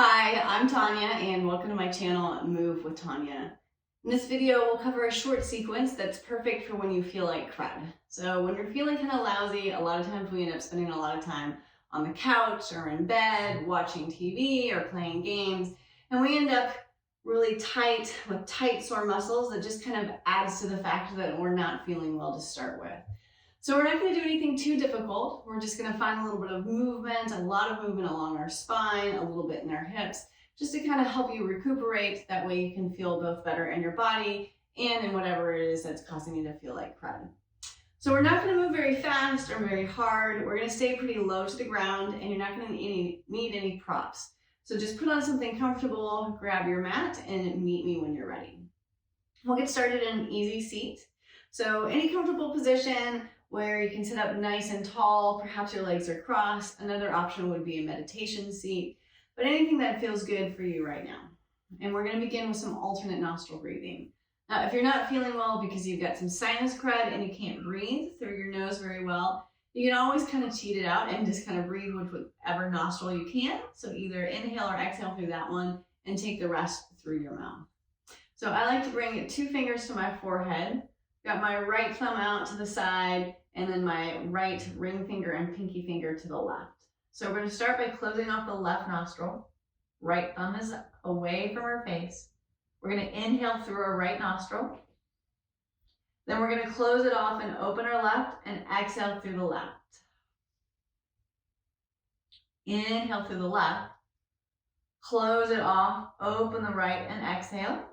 Hi, I'm Tanya and welcome to my channel, Move with Tanya. In this video, we'll cover a short sequence that's perfect for when you feel like crud. So when you're feeling kind of lousy, a lot of times we end up spending a lot of time on the couch or in bed, watching TV or playing games, and we end up really tight with tight sore muscles that just kind of adds to the fact that we're not feeling well to start with. So we're not going to do anything too difficult. We're just going to find a little bit of movement, a lot of movement along our spine, a little bit in our hips, just to kind of help you recuperate. That way you can feel both better in your body and in whatever it is that's causing you to feel like crud. So we're not going to move very fast or very hard. We're going to stay pretty low to the ground, and you're not going to need any props. So just put on something comfortable, grab your mat, and meet me when you're ready. We'll get started in an easy seat. So any comfortable position where you can sit up nice and tall, perhaps your legs are crossed. Another option would be a meditation seat, but anything that feels good for you right now. And we're going to begin with some alternate nostril breathing. Now, if you're not feeling well because you've got some sinus crud and you can't breathe through your nose very well, you can always kind of cheat it out and just kind of breathe with whatever nostril you can. So either inhale or exhale through that one and take the rest through your mouth. So I like to bring 2 fingers to my forehead. Got my right thumb out to the side, and then my right ring finger and pinky finger to the left. So we're going to start by closing off the left nostril. Right thumb is away from our face. We're going to inhale through our right nostril. Then we're going to close it off and open our left and exhale through the left. Inhale through the left. Close it off, open the right and exhale.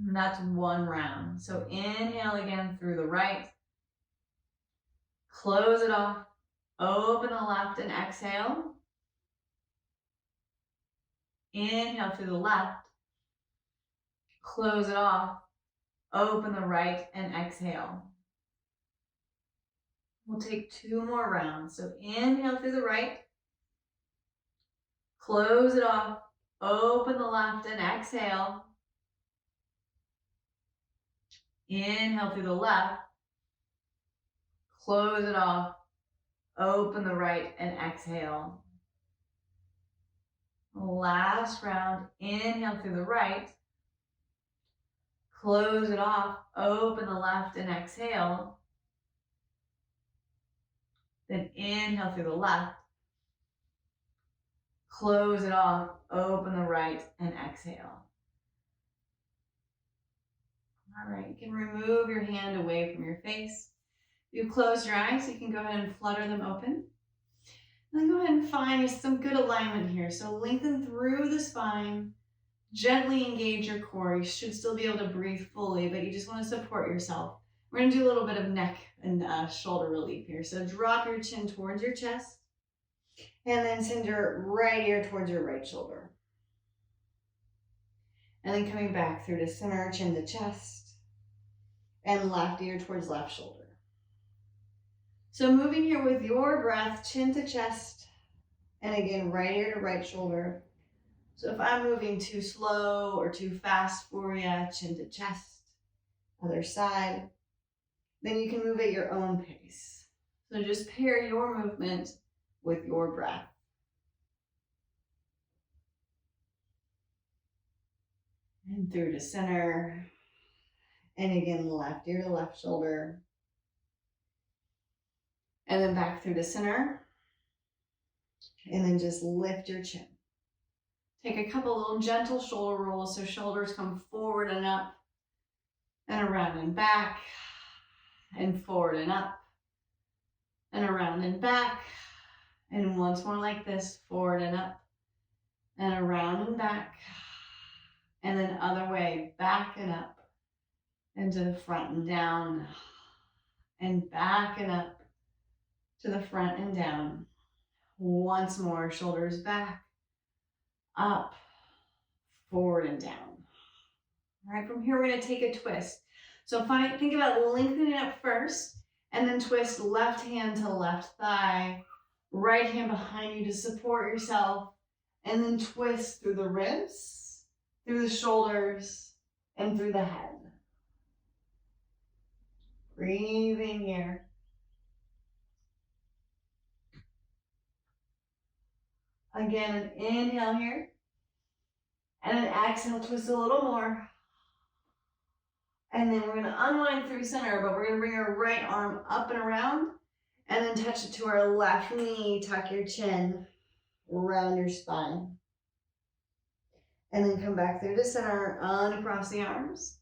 And that's 1 round. So inhale again through the right. Close it off. Open the left and exhale. Inhale through the left. Close it off. Open the right and exhale. We'll take 2 more rounds. So inhale through the right. Close it off. Open the left and exhale. Inhale through the left. Close it off. Open the right and exhale. Last round. Inhale through the right. Close it off. Open the left and exhale. Then inhale through the left. Close it off. Open the right and exhale. All right, you can remove your hand away from your face. If you close your eyes, you can go ahead and flutter them open. And then go ahead and find some good alignment here. So lengthen through the spine, gently engage your core. You should still be able to breathe fully, but you just want to support yourself. We're going to do a little bit of neck and shoulder relief here. So drop your chin towards your chest, and then send your right ear towards your right shoulder. And then coming back through to center, chin to chest, and left ear towards left shoulder. So moving here with your breath, chin to chest, and again, right ear to right shoulder. So if I'm moving too slow or too fast for you, chin to chest, other side, then you can move at your own pace. So just pair your movement with your breath. And through to center. And again, left ear to left shoulder. And then back through to center. And then just lift your chin. Take a couple little gentle shoulder rolls so shoulders come forward and up, and around and back, and forward and up, and around and back, and once more like this, forward and up, and around and back, and then other way, back and up, and to the front and down, and back and up, to the front and down. Once more, shoulders back, up, forward and down. All right, from here we're going to take a twist. So think about lengthening up first, and then twist left hand to left thigh, right hand behind you to support yourself, and then twist through the ribs, through the shoulders, and through the head. Breathing here. Again, an inhale here. And then exhale, twist a little more. And then we're going to unwind through center, but we're going to bring our right arm up and around. And then touch it to our left knee. Tuck your chin. Round your spine. And then come back through to center, uncross the arms.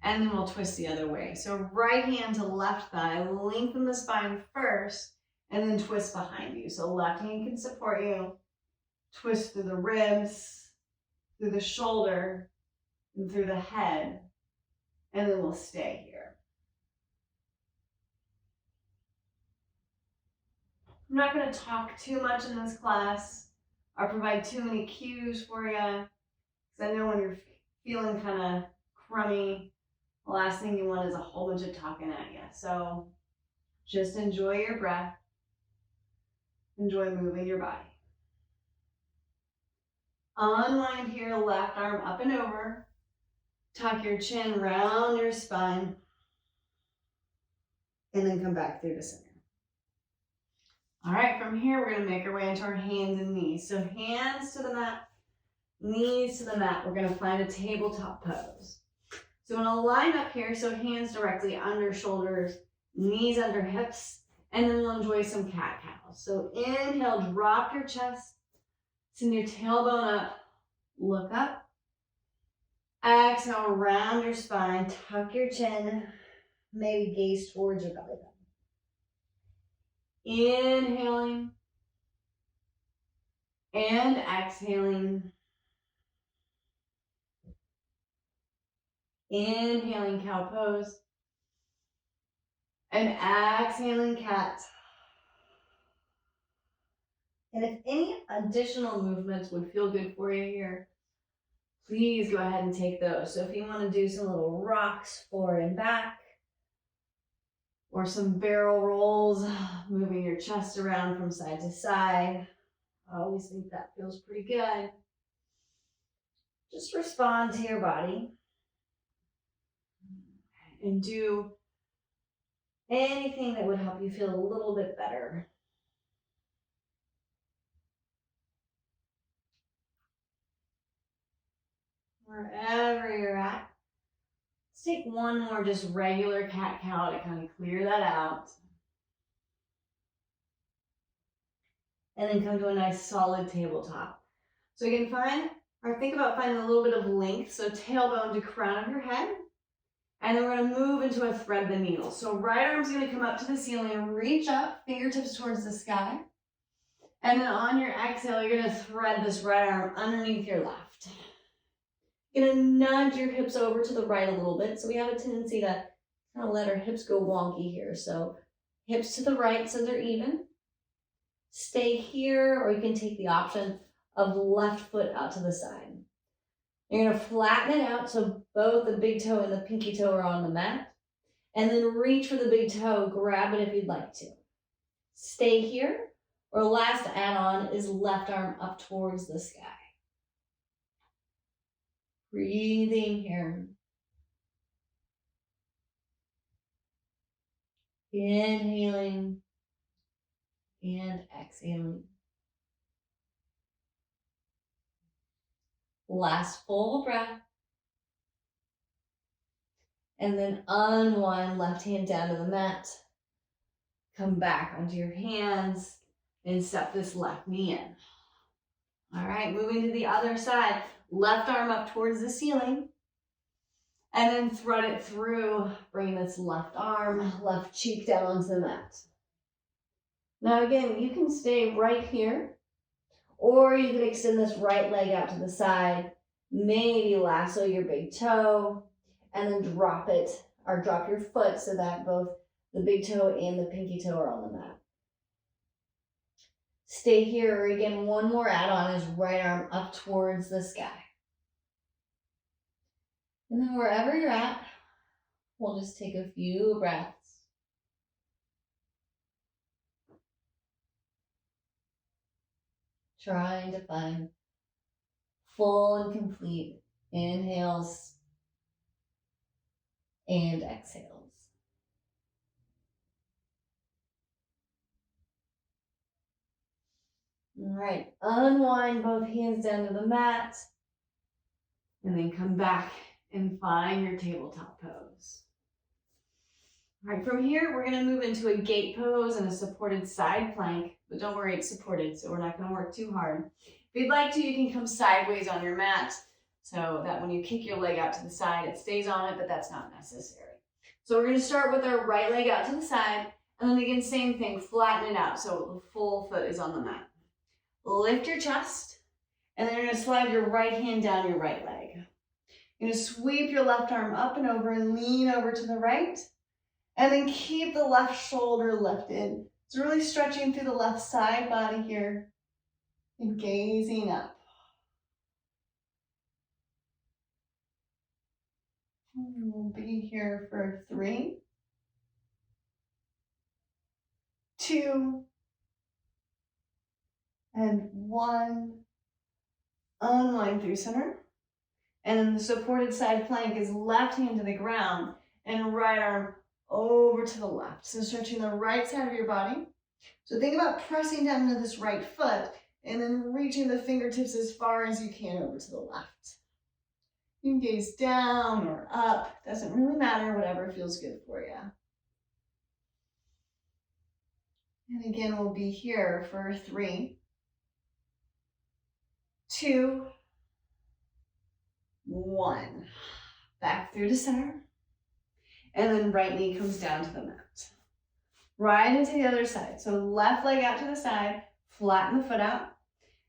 And then we'll twist the other way. So right hand to left thigh, lengthen the spine first, and then twist behind you. So left hand can support you. Twist through the ribs, through the shoulder, and through the head. And then we'll stay here. I'm not going to talk too much in this class or provide too many cues for you, because I know when you're feeling kind of crummy, the last thing you want is a whole bunch of talking at you. So just enjoy your breath. Enjoy moving your body. Unwind here, left arm up and over. Tuck your chin, round your spine. And then come back through to center. All right, from here, we're going to make our way into our hands and knees. So hands to the mat, knees to the mat. We're going to find a tabletop pose. So we're going to line up here, so hands directly under shoulders, knees under hips, and then we'll enjoy some cat-cow. So inhale, drop your chest, send your tailbone up, look up. Exhale, round your spine, tuck your chin, maybe gaze towards your belly button. Inhaling and exhaling. Inhaling cow pose and exhaling cat. And if any additional movements would feel good for you here, please go ahead and take those. So if you want to do some little rocks forward and back, or some barrel rolls, moving your chest around from side to side, I always think that feels pretty good. Just respond to your body and do anything that would help you feel a little bit better. Wherever you're at, let's take one more just regular cat-cow to kind of clear that out. And then come to a nice solid tabletop. So you can find, or think about finding a little bit of length. So tailbone to crown of your head. And then we're going to move into a thread the needle. So right arm's going to come up to the ceiling, reach up, fingertips towards the sky. And then on your exhale, you're going to thread this right arm underneath your left. You're going to nudge your hips over to the right a little bit. So we have a tendency to kind of let our hips go wonky here. So hips to the right so they're even. Stay here, or you can take the option of left foot out to the side. You're going to flatten it out so both the big toe and the pinky toe are on the mat. And then reach for the big toe, grab it if you'd like to. Stay here, or last add-on is left arm up towards the sky. Breathing here. Inhaling and exhaling. Last full breath. And then unwind, left hand down to the mat. Come back onto your hands and step this left knee in. All right, moving to the other side. Left arm up towards the ceiling. And then thread it through. Bring this left arm, left cheek down onto the mat. Now again, you can stay right here. Or you can extend this right leg out to the side, maybe lasso your big toe, and then drop it, or drop your foot so that both the big toe and the pinky toe are on the mat. Stay here, or again, one more add-on is right arm up towards the sky. And then wherever you're at, we'll just take a few breaths. Trying to find full and complete inhales and exhales. All right, unwind both hands down to the mat, and then come back and find your tabletop pose. All right, from here, we're gonna move into a gate pose and a supported side plank, but don't worry, it's supported, so we're not gonna work too hard. If you'd like to, you can come sideways on your mat, so that when you kick your leg out to the side, it stays on it, but that's not necessary. So we're gonna start with our right leg out to the side, and then again, same thing, flatten it out so the full foot is on the mat. Lift your chest, and then you're gonna slide your right hand down your right leg. You're gonna sweep your left arm up and over and lean over to the right. And then keep the left shoulder lifted. It's really stretching through the left side body here and gazing up. We'll be here for 3, 2, and 1. Unwind through center. And then the supported side plank is left hand to the ground and right arm over to the left. So stretching the right side of your body. So think about pressing down into this right foot and then reaching the fingertips as far as you can over to the left. You can gaze down or up. Doesn't really matter, whatever feels good for you. And again, we'll be here for 3, 2, 1. Back through to center. And then right knee comes down to the mat. Right into the other side. So left leg out to the side, flatten the foot out,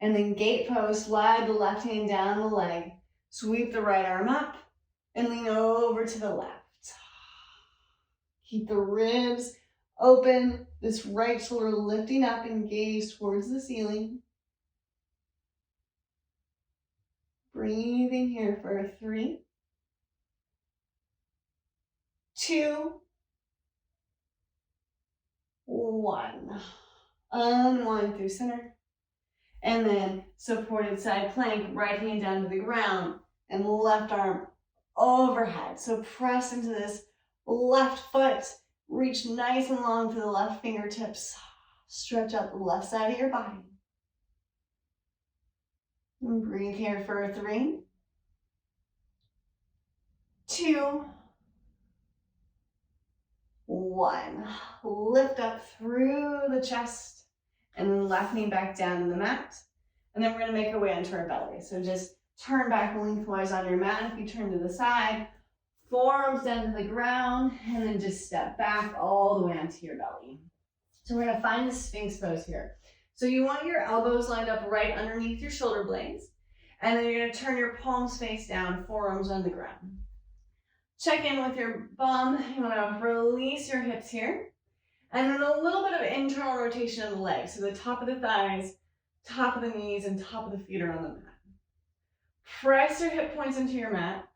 and then gate pose, slide the left hand down the leg, sweep the right arm up, and lean over to the left. Keep the ribs open, this right shoulder lifting up and gaze towards the ceiling. Breathing here for 3, 2, 1. Unwind through center. And then supported side plank, right hand down to the ground and left arm overhead. So press into this left foot, reach nice and long for the left fingertips. Stretch out the left side of your body. And breathe here for 3, 2, 1. Lift up through the chest and then left knee back down to the mat. And then we're gonna make our way onto our belly. So just turn back lengthwise on your mat. If you turn to the side, forearms down to the ground, and then just step back all the way onto your belly. So we're gonna find the Sphinx pose here. So you want your elbows lined up right underneath your shoulder blades. And then you're gonna turn your palms face down, forearms on the ground. Check in with your bum. You want to release your hips here. And then a little bit of internal rotation of the legs. So the top of the thighs, top of the knees, and top of the feet are on the mat. Press your hip points into your mat.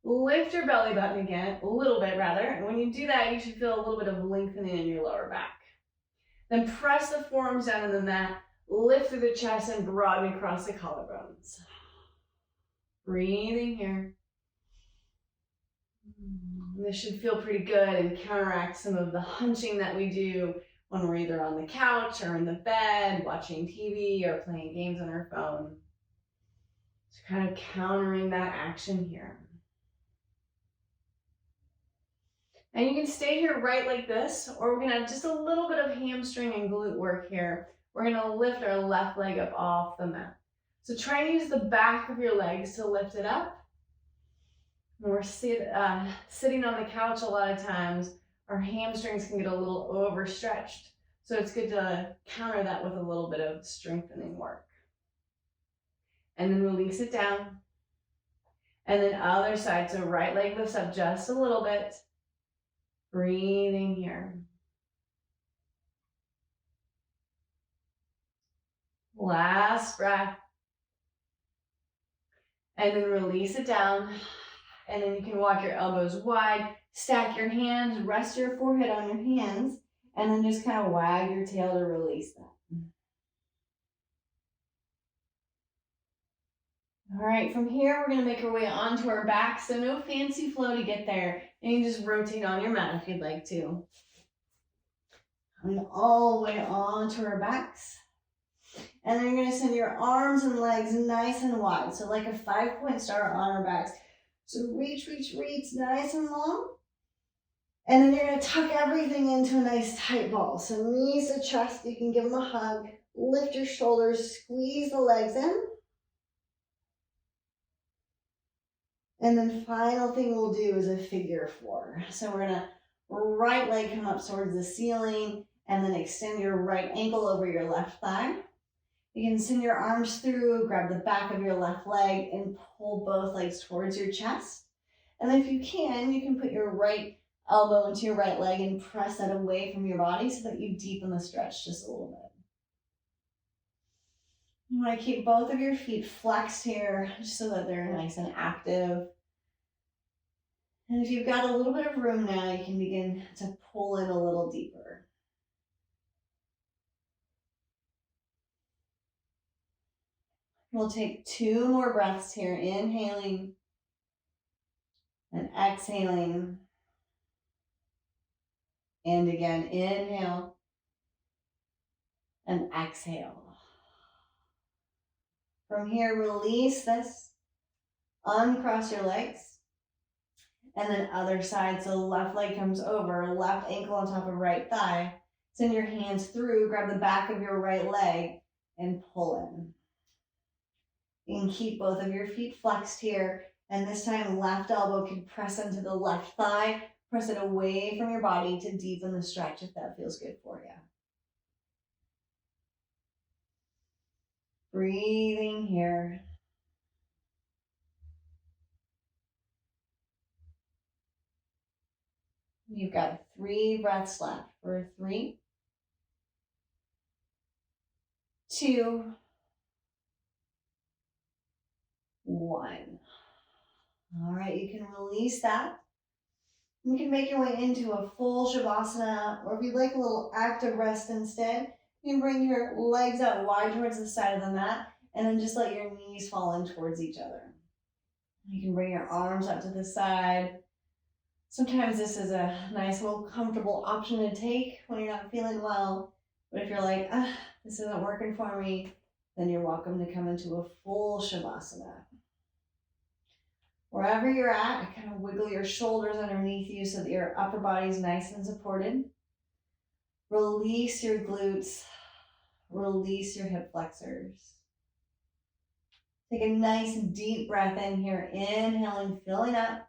Lift your belly button again, a little bit rather. And when you do that, you should feel a little bit of lengthening in your lower back. Then press the forearms down on the mat. Lift through the chest and broaden across the collarbones. Breathing here. This should feel pretty good and counteract some of the hunching that we do when we're either on the couch or in the bed, watching TV or playing games on our phone. So kind of countering that action here. And you can stay here right like this, or we're gonna have just a little bit of hamstring and glute work here. We're gonna lift our left leg up off the mat. So try and use the back of your legs to lift it up. When we're sitting on the couch a lot of times, our hamstrings can get a little overstretched. So it's good to counter that with a little bit of strengthening work. And then release it down. And then other side, so right leg lifts up just a little bit. Breathing here. Last breath. And then release it down. And then you can walk your elbows wide, stack your hands, rest your forehead on your hands, and then just kind of wag your tail to release that. All right, from here, we're gonna make our way onto our back, so no fancy flow to get there. And you can just rotate on your mat if you'd like to. Coming all the way onto our backs. And then you're going to send your arms and legs nice and wide. So like a 5-point star on our backs. So reach, reach, reach, nice and long. And then you're going to tuck everything into a nice tight ball. So knees to chest, you can give them a hug. Lift your shoulders, squeeze the legs in. And then final thing we'll do is a figure 4. So we're going to right leg come up towards the ceiling and then extend your right ankle over your left thigh. You can send your arms through, grab the back of your left leg and pull both legs towards your chest. And then if you can put your right elbow into your right leg and press that away from your body so that you deepen the stretch just a little bit. You want to keep both of your feet flexed here just so that they're nice and active. And if you've got a little bit of room now, you can begin to pull in a little deeper. We'll take 2 more breaths here, inhaling and exhaling. And again, inhale and exhale. From here, release this, uncross your legs, and then other side. So left leg comes over, left ankle on top of right thigh. Send your hands through, grab the back of your right leg and pull in. You can keep both of your feet flexed here. And this time, left elbow can press into the left thigh. Press it away from your body to deepen the stretch if that feels good for you. Breathing here. You've got 3 breaths left. For 3, 2, 1. All right, you can release that. You can make your way into a full Shavasana, or if you'd like a little active rest instead, you can bring your legs out wide towards the side of the mat, and then just let your knees fall in towards each other. You can bring your arms out to the side. Sometimes this is a nice little comfortable option to take when you're not feeling well. But if you're like, this isn't working for me, then you're welcome to come into a full Shavasana. Wherever you're at, kind of wiggle your shoulders underneath you so that your upper body is nice and supported. Release your glutes. Release your hip flexors. Take a nice deep breath in here. Inhaling, filling up.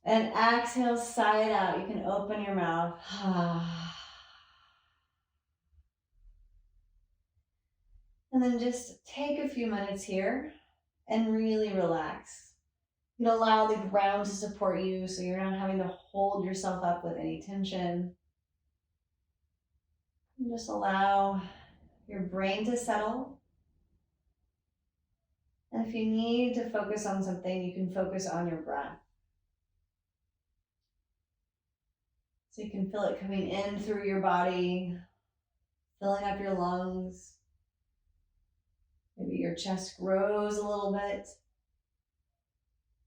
And exhale, sigh it out. You can open your mouth. And then just take a few minutes here and really relax. You can allow the ground to support you so you're not having to hold yourself up with any tension. And just allow your brain to settle. And if you need to focus on something, you can focus on your breath. So you can feel it coming in through your body, filling up your lungs. Maybe your chest grows a little bit.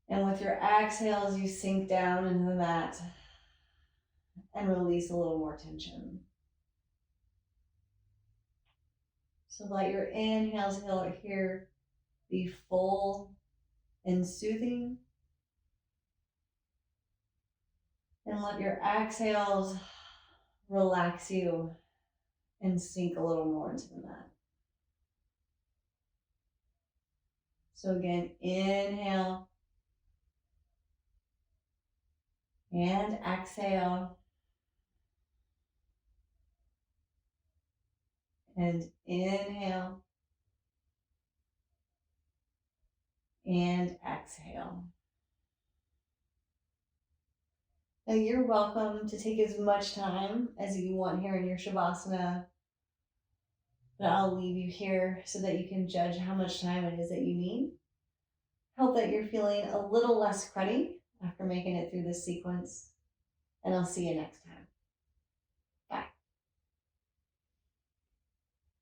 And with your exhales, you sink down into the mat and release a little more tension. So let your inhales here be full and soothing. And let your exhales relax you and sink a little more into the mat. So again, inhale and exhale. And inhale and exhale. Now you're welcome to take as much time as you want here in your Shavasana, but I'll leave you here so that you can judge how much time it is that you need. Hope that you're feeling a little less cruddy after making it through this sequence, and I'll see you next time.